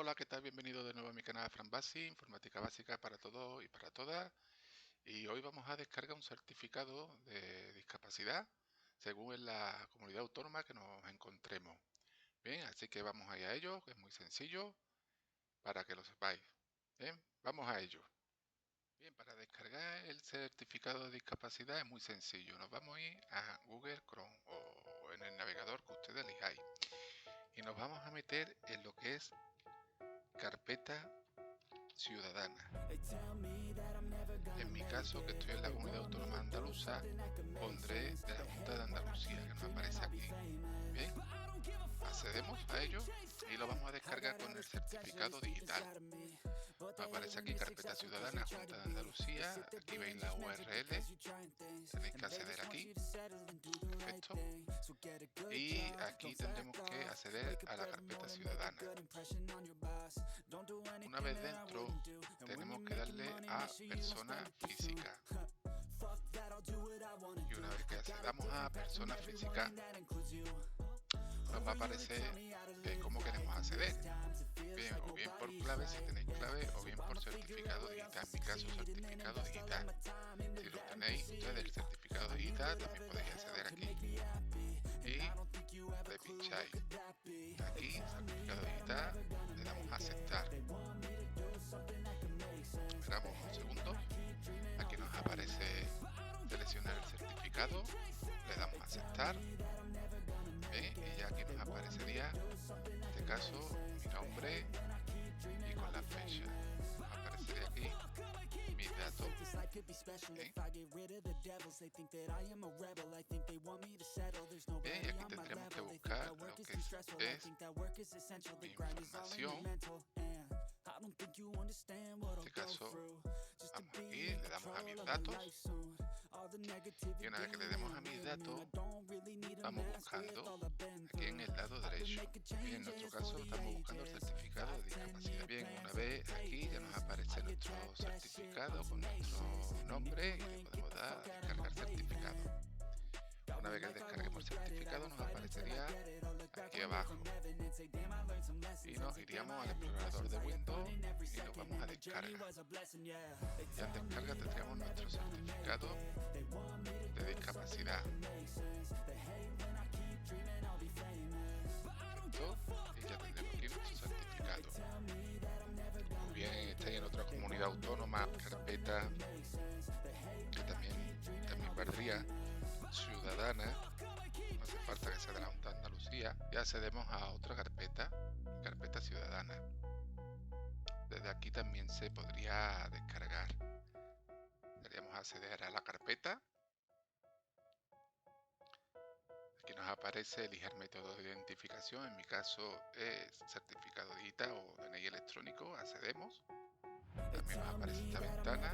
Hola, ¿qué tal? Bienvenido de nuevo a mi canal franbasic, informática básica para todos y para todas. Y hoy vamos a descargar un certificado de discapacidad según en la comunidad autónoma que nos encontremos. Bien, así que vamos a ir a ello, que es muy sencillo, para que lo sepáis. Bien, vamos a ello. Bien, para descargar el certificado de discapacidad es muy sencillo. Nos vamos a ir a Google Chrome o en el navegador que ustedes elijáis. Y nos vamos a meter en lo que es carpeta ciudadana. En mi caso, que estoy en la Comunidad Autónoma Andaluza, pondré de la Junta de Andalucía, que nos aparece aquí. Bien, accedemos a ello y lo vamos a descargar con el certificado digital. Nos aparece aquí carpeta ciudadana, Junta de Andalucía. Aquí veis la URL, tenéis que acceder aquí. Perfecto. Y aquí tendremos que acceder a la carpeta ciudadana. Una vez dentro, tenemos que darle a persona física. Y una vez que accedamos a persona física, nos va a aparecer cómo queremos acceder. Bien, o bien por clave, si tenéis clave, o bien por certificado digital. En mi caso, certificado digital. Si lo tenéis ustedes, el certificado digital, también podéis acceder aquí. Y le pincháis aquí, certificado digital, le damos a aceptar. Esperamos un segundo. Aquí nos aparece seleccionar el certificado, le damos a aceptar. Bien, y ya aquí nos aparecería, en este caso, mi nombre y con la fecha. Nos aparecería aquí mis datos. Bien, y aquí tendremos que buscar lo que es mi información. En este caso, vamos aquí, le damos a mis datos. Y una vez que le demos a mis datos, vamos buscando aquí en el lado derecho. Bien, en nuestro caso estamos buscando el certificado de discapacidad. Bien, una vez aquí ya nos aparece nuestro certificado con nuestro nombre y le podemos dar a descargar certificado. Una vez que descarguemos el certificado nos aparecería aquí abajo y nos iríamos al explorador de Windows y nos vamos a descarga. Ya en descarga tendríamos nuestro certificado de discapacidad. Perfecto, y ya tendremos aquí nuestro certificado. Muy bien, estáis en otra comunidad autónoma, carpeta que también valdría ciudadana, no hace falta que sea de la Junta de Andalucía, y accedemos a otra carpeta, carpeta ciudadana. Desde aquí también se podría descargar. Deberíamos acceder a la carpeta. Aquí nos aparece elegir método de identificación, en mi caso es certificado digital o DNI electrónico, accedemos. También nos aparece esta ventana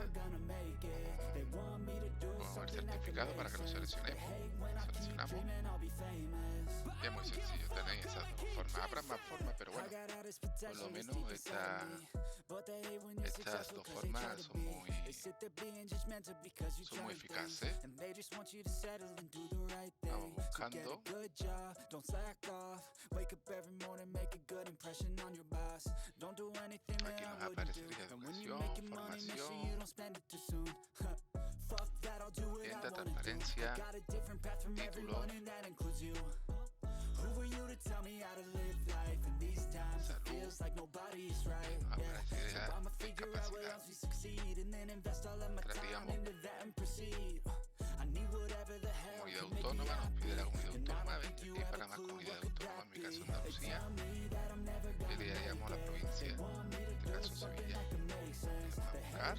con el certificado para que lo seleccionemos. Lo seleccionamos. Y es muy sencillo, tenéis esas dos formas. Habrá más formas, pero bueno, por lo menos estas dos formas son muy eficaces. Vamos buscando. Aquí nos aparecería educación, formación, tienda, transparencia, título, salud, aparecería discapacidad. Entraríamos comunidad autónoma, nos pide la comunidad autónoma, venir aquí para más comunidad autónoma, en mi caso Andalucía, y le daríamos la provincia, en este caso Sevilla. Le vamos a buscar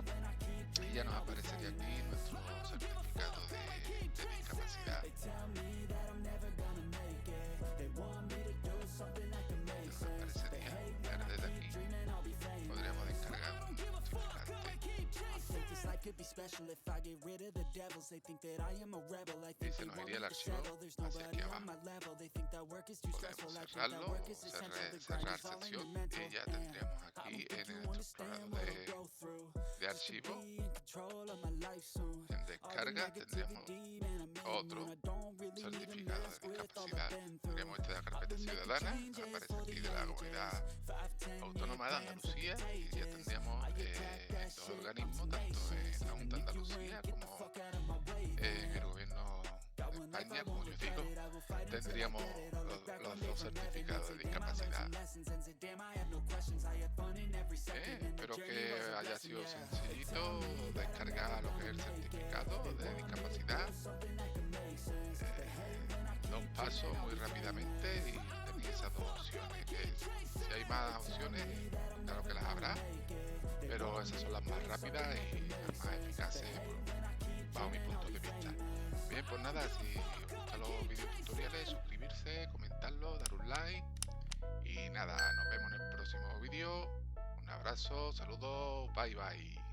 y ya nos aparecería aquí nuestro certificado de discapacidad. Nos aparecería verde de aquí. Podríamos descargar un justificante. Y se nos iría el archivo hacia aquí abajo. Podemos cerrarlo o cerrar sección y ya tendríamos aquí en nuestro explorador de archivo. En descarga tendríamos otro certificado de discapacidad. Tendríamos este de la carpeta ciudadana, que aparece aquí de la Comunidad Autónoma Andalucía y ya tendríamos dos organismos, tanto en la Junta de Andalucía como en el Gobierno de España, como yo digo, tendríamos los dos certificados de discapacidad. Espero que haya sido sencillito descargar lo que es el certificado de discapacidad. Dos pasos muy rápidamente y tenéis esas dos opciones. Que si hay más opciones, claro que las habrá, pero esas son las más rápidas y las más eficaces bajo mi punto de vista. Bien, pues nada, si os gustan los vídeos tutoriales, suscribirse, comentarlo, dar un like y nada, nos vemos en el próximo vídeo. Un abrazo, saludos, bye bye.